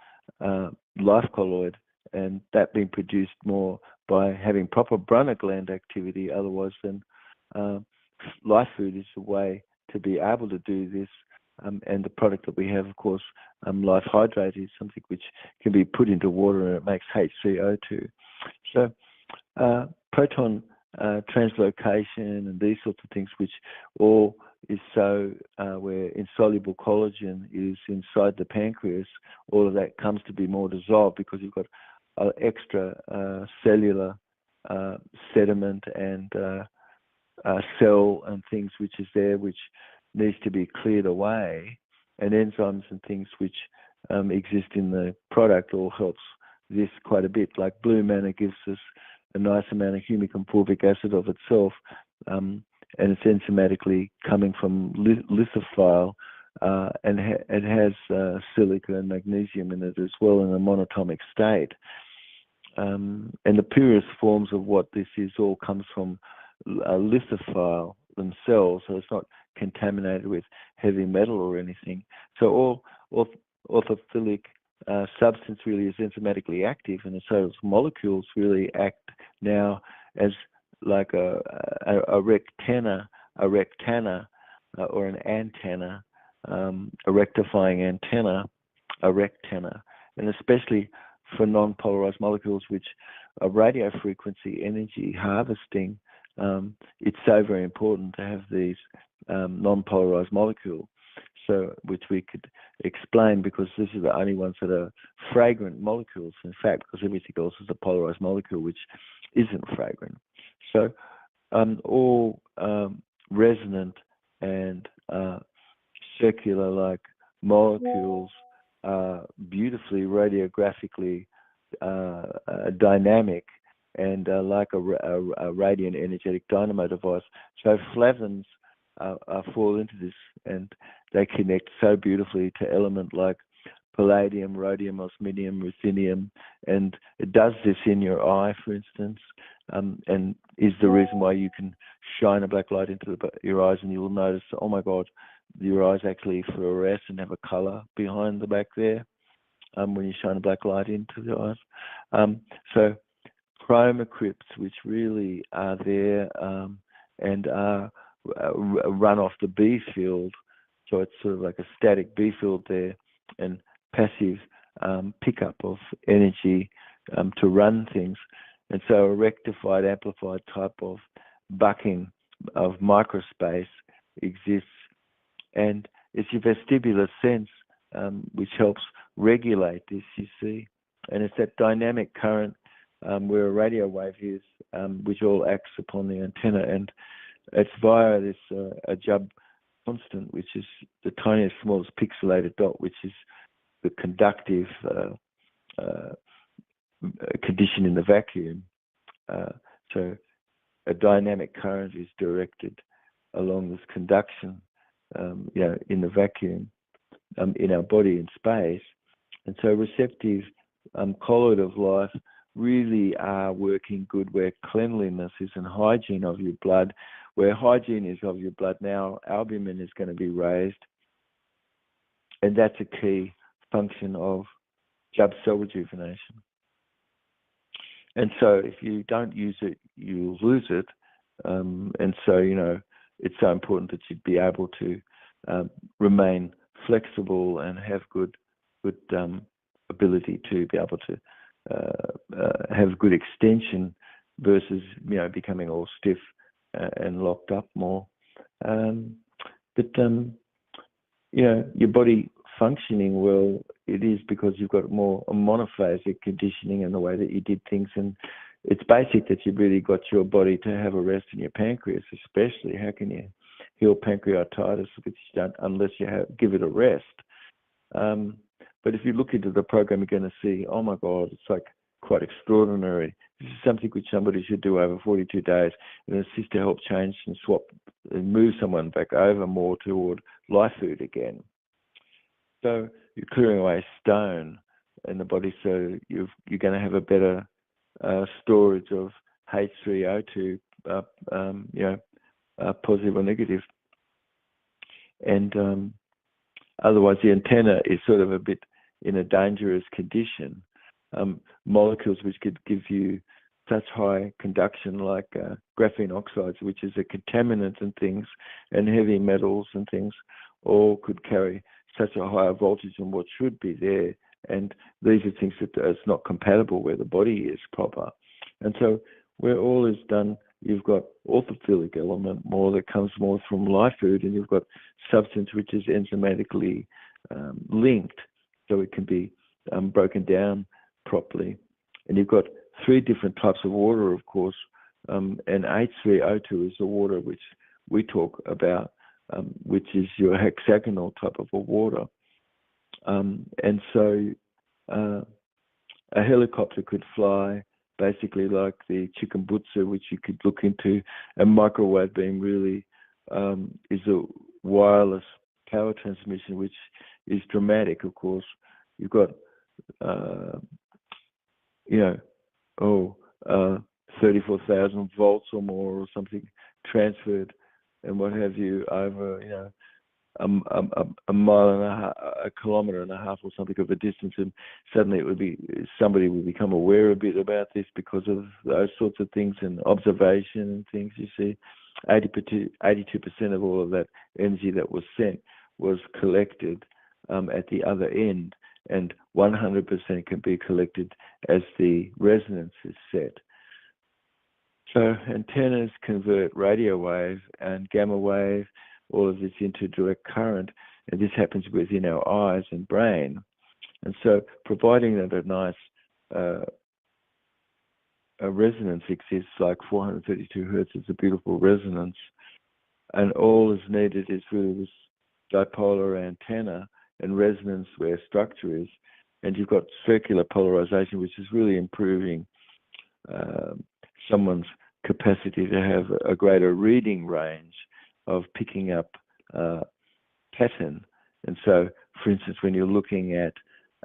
life colloid, and that being produced more by having proper Brunner gland activity. Otherwise, then life food is a way to be able to do this. And the product that we have, of course, life hydrate, is something which can be put into water and it makes HCO2. So proton translocation and these sorts of things, which all is so where insoluble collagen is inside the pancreas, all of that comes to be more dissolved because you've got extra cellular sediment and cell and things which is there, which needs to be cleared away, and enzymes and things which exist in the product all helps this quite a bit. Like blue manna gives us a nice amount of humic and fulvic acid of itself, and it's enzymatically coming from lithophile, and it has silica and magnesium in it as well in a monatomic state. And the purest forms of what this is all comes from lithophile themselves, so it's not contaminated with heavy metal or anything. So all orthophilic substance really is enzymatically active, and so its molecules really act now as like a rectanna or an antenna, a rectifying antenna, a rectanna, and especially for non-polarized molecules which are radio frequency energy harvesting. It's so very important to have these non-polarized molecules, so which we could explain because this is the only ones that are fragrant molecules, in fact, because everything else is a polarized molecule which isn't fragrant. So all resonant and circular-like molecules are beautifully radiographically dynamic and like a radiant energetic dynamo device. So flavins fall into this, and they connect so beautifully to element like palladium, rhodium, osmium, ruthenium, and it does this in your eye, for instance, and is the reason why you can shine a black light into your eyes and you will notice, oh my God, your eyes actually fluoresce and have a color behind the back there when you shine a black light into the eyes. So chroma crypts, which really are there and are run off the B field, so it's sort of like a static B field there, and passive pickup of energy to run things. And so a rectified, amplified type of bucking of microspace exists, and it's your vestibular sense which helps regulate this, you see. And it's that dynamic current where a radio wave is, which all acts upon the antenna, and it's via this a Jubb constant, which is the tiniest, smallest pixelated dot, which is the conductive condition in the vacuum. So a dynamic current is directed along this conduction, in the vacuum, in our body in space. And so receptive colloid of life really are working good where cleanliness is and hygiene of your blood. Where hygiene is of your blood now, albumin is going to be raised. And that's a key function of Jubb cell rejuvenation. And so if you don't use it, you lose it. And so, it's so important that you'd be able to remain flexible and have good ability to be able to have good extension versus, becoming all stiff and locked up more. Your body functioning well, it is because you've got more monophasic conditioning in the way that you did things. And it's basic that you've really got your body to have a rest in your pancreas, especially. How can you heal pancreatitis unless you give it a rest? But if you look into the program, you're going to see, oh my God, it's like quite extraordinary. This is something which somebody should do over 42 days and assist to help change and swap and move someone back over more toward life food again. So you're clearing away stone in the body, so you're going to have a better storage of H3O2, positive or negative. And otherwise, the antenna is sort of a bit in a dangerous condition. Molecules which could give you such high conduction, like graphene oxides, which is a contaminant and things, and heavy metals and things, all could carry such a higher voltage than what should be there. And these are things that it's not compatible where the body is proper. And so where all is done, you've got orthophilic element more that comes more from live food, and you've got substance which is enzymatically linked, so it can be broken down properly. And you've got three different types of water, of course, and H3O2 is the water which we talk about, which is your hexagonal type of a water. And so a helicopter could fly basically like the Chikumbutsu, which you could look into. A microwave beam really is a wireless power transmission, which is dramatic, of course. You've got, 34,000 volts or more or something transferred and what have you over, a mile and a half, a kilometre and a half or something of a distance, and suddenly somebody would become aware a bit about this because of those sorts of things and observation and things. You see, 82% of all of that energy that was sent was collected at the other end, and 100% can be collected as the resonance is set. So antennas convert radio wave and gamma wave, all of this into direct current, and this happens within our eyes and brain. And so providing that a nice a resonance exists, like 432 hertz is a beautiful resonance, and all is needed is really this dipolar antenna and resonance where structure is, and you've got circular polarization, which is really improving someone's capacity to have a greater reading range of picking up pattern. And so, for instance, when you're looking at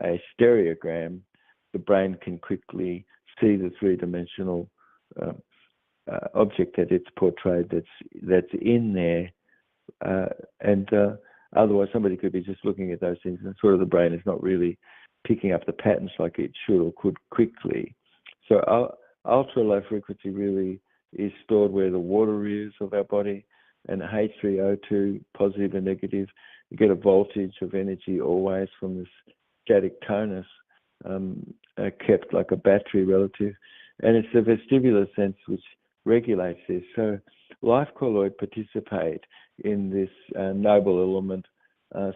a stereogram, the brain can quickly see the three-dimensional object that it's portrayed that's in there. And otherwise, somebody could be just looking at those things, and sort of the brain is not really picking up the patterns like it should or could quickly. So ultra-low frequency really is stored where the water is of our body, and H3O2, positive and negative. You get a voltage of energy always from this static tonus, kept like a battery relative. And it's the vestibular sense which regulates this. So life colloid participate in this noble element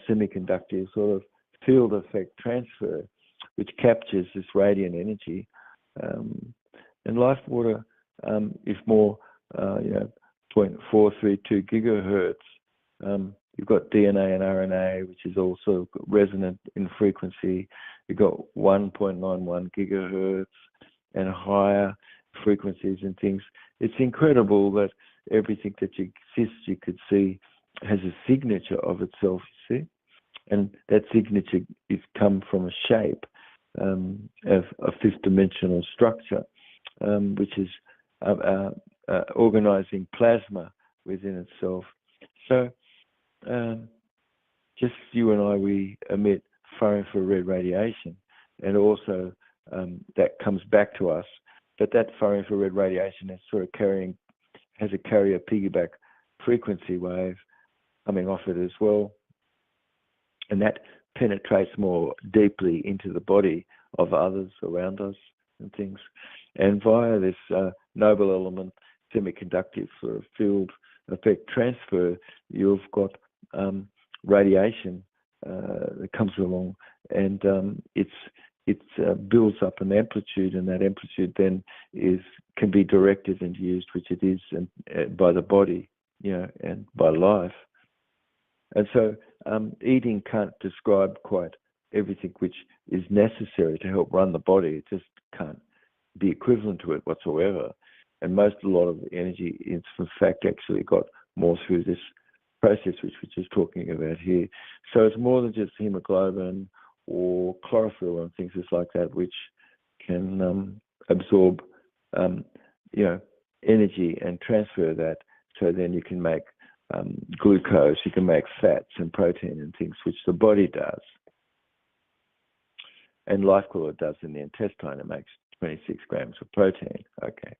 semiconductive sort of field effect transfer, which captures this radiant energy. And life water is more, 0.432 gigahertz. You've got DNA and RNA, which is also resonant in frequency. You've got 1.91 gigahertz and higher frequencies and things. It's incredible that everything that exists, you could see, has a signature of itself, you see. And that signature is come from a shape of a fifth-dimensional structure, which is organizing plasma within itself. So just you and I, we emit far-infrared radiation, and also that comes back to us. But that far-infrared radiation is sort of has a carrier piggyback frequency wave coming off it as well, and that penetrates more deeply into the body of others around us and things. And via this noble element semiconductive sort of field effect transfer, you've got radiation that comes along, and it builds up an amplitude, and that amplitude then can be directed and used, which it is, by the body, and by life. And so eating can't describe quite everything which is necessary to help run the body. It just can't be equivalent to it whatsoever. And a lot of the energy is, in fact, actually got more through this process which we're just talking about here. So it's more than just hemoglobin or chlorophyll and things just like that, which can absorb, energy and transfer that. So then you can make glucose, you can make fats and protein and things, which the body does. And life colloid does in the intestine. It makes 26 grams of protein. Okay.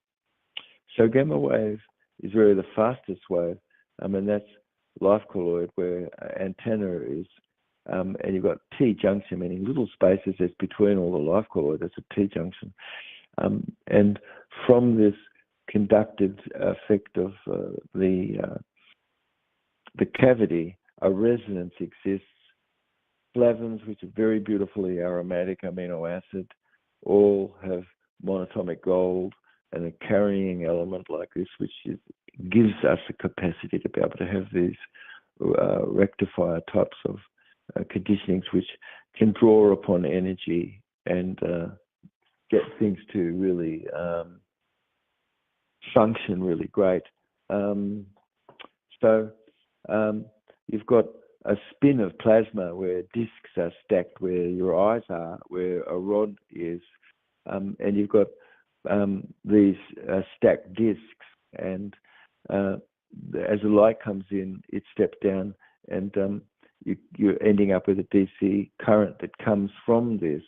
So gamma wave is really the fastest wave, and that's life colloid where antenna is. And you've got T junction, meaning little spaces that's between all the life colloid. That's a T junction. And from this conductive effect of the cavity, a resonance exists. Flavins, which are very beautifully aromatic amino acid, all have monatomic gold and a carrying element like this, which gives us the capacity to be able to have these rectifier types of conditionings, which can draw upon energy and get things to really function really great. So you've got a spin of plasma where discs are stacked where your eyes are, where a rod is, and you've got these stacked discs, and as the light comes in, it steps down, and you're ending up with a DC current that comes from this.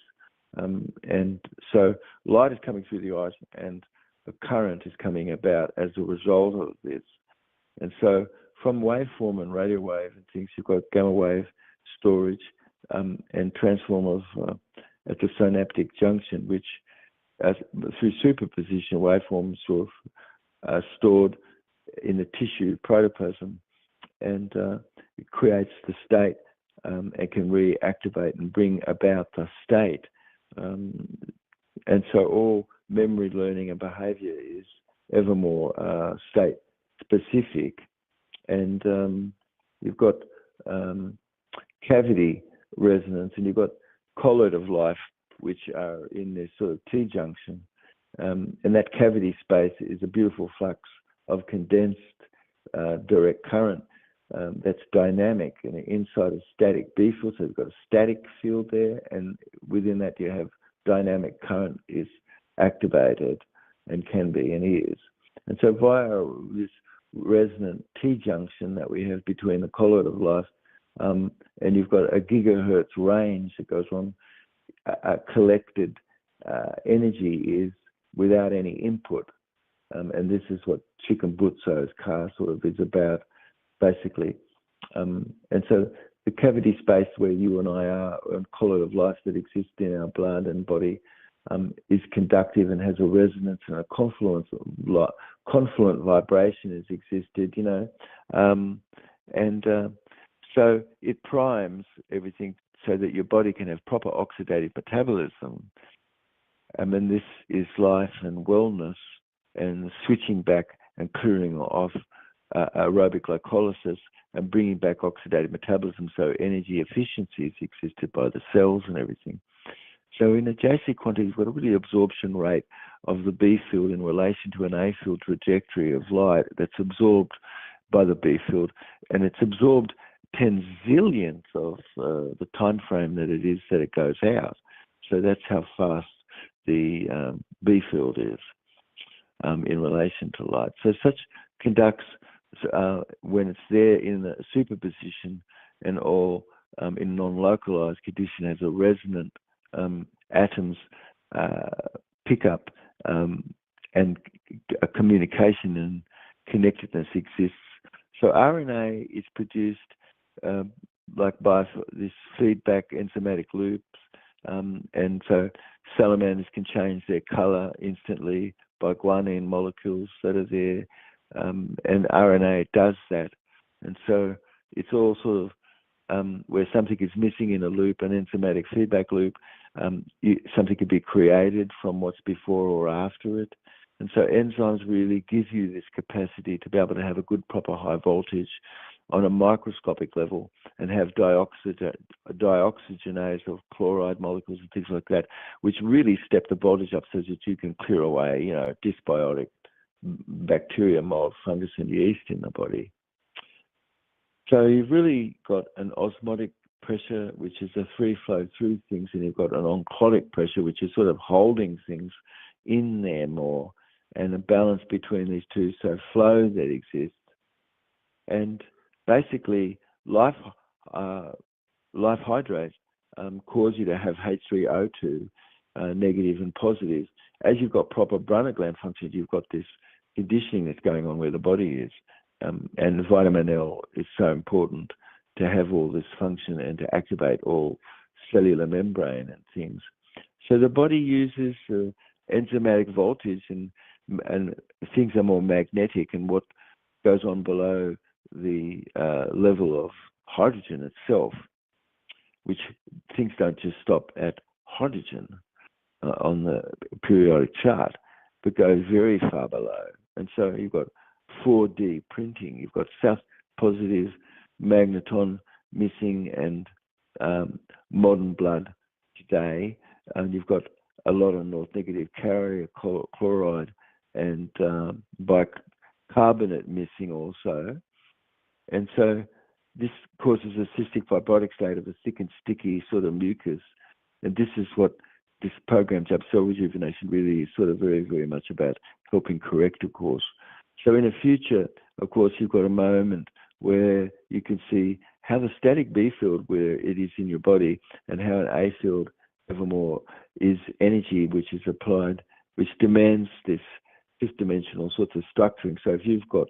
And so light is coming through the eyes, and the current is coming about as a result of this. And so from waveform and radio wave and things, you've got gamma wave storage and transform of at the synaptic junction, which through superposition, waveforms sort of stored in the tissue protoplasm, and it creates the state and can reactivate and bring about the state. And so all memory, learning, and behavior is ever more state specific. And you've got cavity resonance, and you've got colloid of life, which are in this sort of T junction. And that cavity space is a beautiful flux of condensed direct current that's dynamic, and inside a static B field. So you've got a static field there, and within that you have dynamic current is activated and can be and is. And so via this resonant T junction that we have between the colloid of life, and you've got a gigahertz range that goes on, collected energy is without any input. And this is what Chicken Butzo's car sort of is about, basically. And so the cavity space where you and I are, and colloid of life that exists in our blood and body, is conductive and has a resonance and a confluent vibration has existed, so it primes everything so that your body can have proper oxidative metabolism. And then this is life and wellness, and switching back and clearing off aerobic glycolysis and bringing back oxidative metabolism, so energy efficiency is existed by the cells and everything. So in a JC quantity, you've got a really absorption rate of the B field in relation to an A field trajectory of light that's absorbed by the B field, and it's absorbed 10 zillionths of the time frame that it is that it goes out. So that's how fast the B field is in relation to light. So such conducts when it's there in the superposition and all in non-localized condition as a resonant atoms pick up and a communication and connectedness exists. So RNA is produced like by this feedback enzymatic loops, and so salamanders can change their color instantly by guanine molecules that are there, and RNA does that. And so it's all sort of where something is missing in a loop, an enzymatic feedback loop, something can be created from what's before or after it. And so enzymes really give you this capacity to be able to have a good, proper high voltage on a microscopic level and have dioxygenase of chloride molecules and things like that, which really step the voltage up so that you can clear away, dysbiotic bacteria, mold, fungus, and yeast in the body. So you've really got an osmotic pressure, which is a free flow through things, and you've got an oncolic pressure, which is sort of holding things in there more, and a balance between these two, so flow that exists. And basically, life hydrates cause you to have H3O2, negative and positive. As you've got proper Brunner gland function, you've got this conditioning that's going on where the body is. And vitamin L is so important to have all this function and to activate all cellular membrane and things. So the body uses enzymatic voltage, and things are more magnetic, and what goes on below the level of hydrogen itself, which things don't just stop at hydrogen on the periodic chart, but goes very far below. And so you've got 4D printing, you've got south positive magneton missing, and modern blood today, and you've got a lot of north negative carrier chloride and bicarbonate missing also. And so this causes a cystic fibrotic state of a thick and sticky sort of mucus. And this is what this program, Jubb Cell Rejuvenation, really is sort of very, very much about helping correct, of course. So in the future, of course, you've got a moment where you can see how the static B field, where it is in your body, and how an A field evermore is energy which is applied, which demands this fifth-dimensional sorts of structuring. So if you've got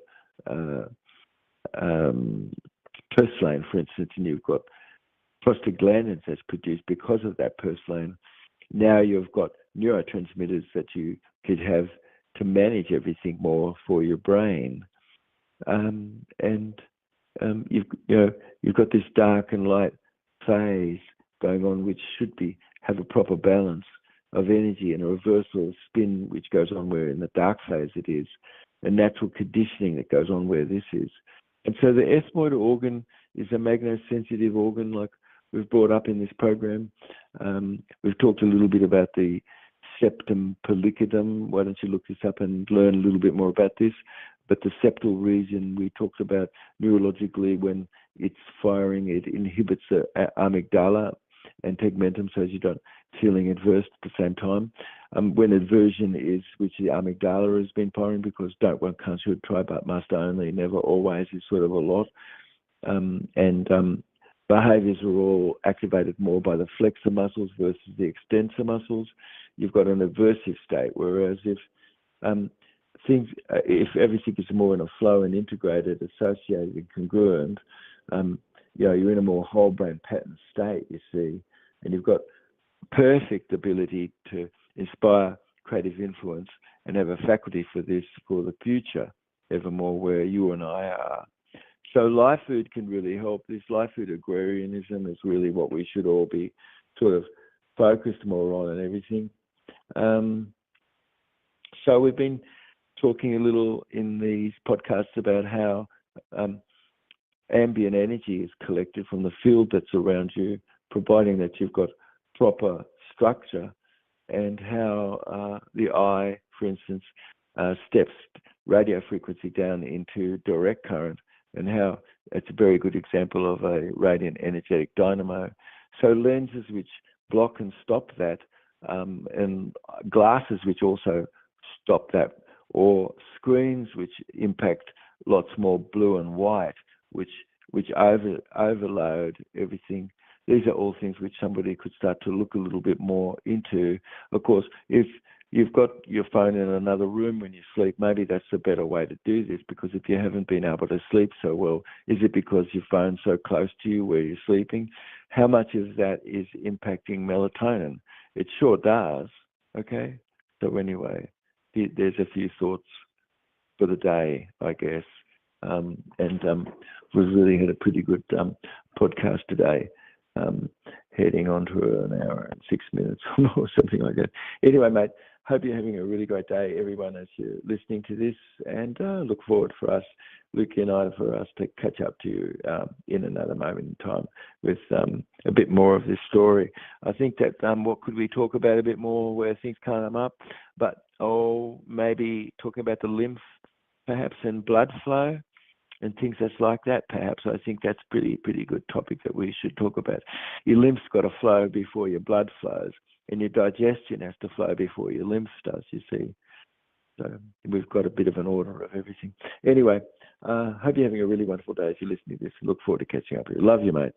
purslane, for instance, and you've got prostaglandins that's produced because of that purslane, now you've got neurotransmitters that you could have to manage everything more for your brain. You've got this dark and light phase going on, which should have a proper balance of energy, and a reversal spin which goes on where in the dark phase it is, a natural conditioning that goes on where this is. And so the ethmoid organ is a magnosensitive organ, like we've brought up in this program. We've talked a little bit about the septum pellicidum. Why don't you look this up and learn a little bit more about this? But the septal region, we talked about neurologically, when it's firing, it inhibits the amygdala and tegmentum, so you don't feeling adverse at the same time. When aversion is, which the amygdala has been firing, because don't, one, can't, should, try, but, must, only, never, always is sort of a lot. Behaviors are all activated more by the flexor muscles versus the extensor muscles. You've got an aversive state, whereas if everything is more in a flow and integrated, associated and congruent, you're in a more whole brain pattern state, you see, and you've got perfect ability to inspire creative influence and have a faculty for this for the future, evermore, where you and I are. So life food can really help. This life food agrarianism is really what we should all be sort of focused more on and everything. So we've been talking a little in these podcasts about how ambient energy is collected from the field that's around you, providing that you've got proper structure, and how the eye, for instance, steps radio frequency down into direct current, and how it's a very good example of a radiant energetic dynamo. So lenses which block and stop that, and glasses which also stop that, or screens which impact lots more blue and white, which overload everything. These are all things which somebody could start to look a little bit more into. Of course, if you've got your phone in another room when you sleep, maybe that's a better way to do this, because if you haven't been able to sleep so well, is it because your phone's so close to you where you're sleeping? How much of that is impacting melatonin? It sure does, okay? So anyway, there's a few thoughts for the day, I guess. We've really had a pretty good podcast today, heading on to an hour and 6 minutes or something like that. Anyway, mate, hope you're having a really great day, everyone, as you're listening to this, and look forward for us, Luke and I, for us to catch up to you in another moment in time with a bit more of this story. I think that what could we talk about a bit more where things come up, but maybe talking about the lymph perhaps and blood flow, and things that's like that. Perhaps I think that's pretty good topic that we should talk about. Your lymph's got to flow before your blood flows, and your digestion has to flow before your lymph does. You see, so we've got a bit of an order of everything. Anyway, hope you're having a really wonderful day. If you're listening to this, look forward to catching up with you. Love you, mate.